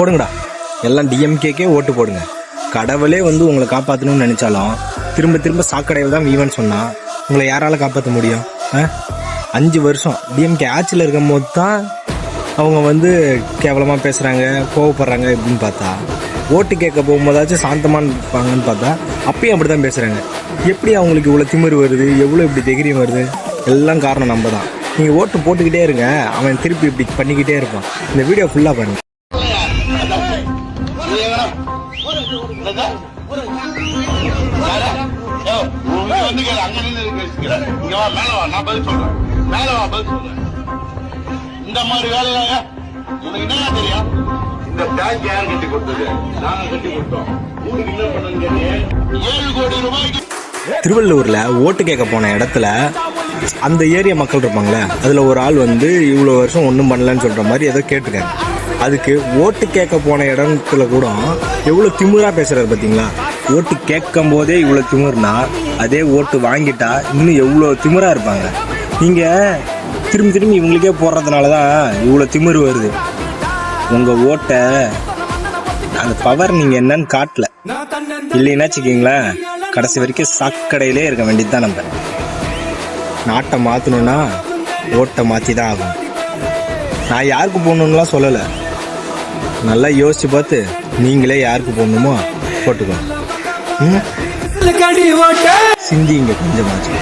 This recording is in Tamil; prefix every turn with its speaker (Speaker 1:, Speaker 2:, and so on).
Speaker 1: போடுங்கடா, எல்லாம் டிஎம்கேக்கே ஓட்டு போடுங்க. கடவுளே வந்து உங்களை காப்பாற்றணும்னு நினச்சாலும் திரும்ப திரும்ப சாக்கடையில் தான் வீவன் சொன்னால் உங்களை யாரால காப்பாற்ற முடியும்? 5 வருஷம் டிஎம்கே ஆட்சியில் இருக்கும் போது தான் அவங்க வந்து கேவலமாக பேசுகிறாங்க, கோவப்படுறாங்க. எப்படின்னு பார்த்தா ஓட்டு கேட்க போகும்போதாச்சும் சாந்தமாக இருப்பாங்கன்னு பார்த்தா அப்பயும் அப்படி தான் பேசுகிறாங்க. எப்படி அவங்களுக்கு இவ்வளோ திமிரு வருது, எவ்வளோ இப்படி தைரியம் வருது? எல்லாம் காரணம் நம்ம தான். நீங்கள் ஓட்டு போட்டுக்கிட்டே இருங்க, அவன் திருப்பி இப்படி பண்ணிக்கிட்டே இருப்பான். இந்த வீடியோ ஃபுல்லாக பாருங்க.
Speaker 2: இந்த மாதிரி வேலை உனக்கு என்ன தெரியும்? இந்த டேங்க் யார் கட்டி கொடுத்தது? நாங்க கட்டி கொடுத்தோம். ஊருக்கு என்ன பண்ணுங்க? 7 கோடி ரூபாய்க்கு.
Speaker 1: திருவள்ளூர்ல ஓட்டு கேட்க போன இடத்துல அந்த ஏரியா மக்கள் இருப்பாங்களே, அதுல ஒரு ஆள் வந்து இவ்வளோ வருஷம் ஒன்றும் பண்ணலன்னு சொல்ற மாதிரி ஏதோ கேட்டிருக்காங்க. அதுக்கு ஓட்டு கேட்க போன இடத்துல கூட எவ்வளோ திமிரா பேசுறாரு பார்த்தீங்களா? ஓட்டு கேட்கும் போதே இவ்வளோ திமிர்னா அதே ஓட்டு வாங்கிட்டா இன்னும் எவ்வளோ திமிரா இருப்பாங்க. நீங்க திரும்பி திரும்பி இவங்களுக்கே போடுறதுனால தான் இவ்வளோ திமிரு வருது. உங்கள் ஓட்டை அந்த பவர் நீங்கள் என்னன்னு காட்டல. இல்லைன்னா வச்சுக்கிங்களேன், கடைசி வரைக்கும் சாக்கடையிலே இருக்க வேண்டியது தான். நம்ம நாட்டை மாற்றணுன்னா ஓட்டை மாற்றி தான் ஆகும். நான் யாருக்கு போடணுன்னுலாம் சொல்லலை. நல்லா யோசிச்சு பார்த்து நீங்களே யாருக்கு போடணுமோ போட்டுக்கோங்க. சிந்திங்க கொஞ்சமாச்சு.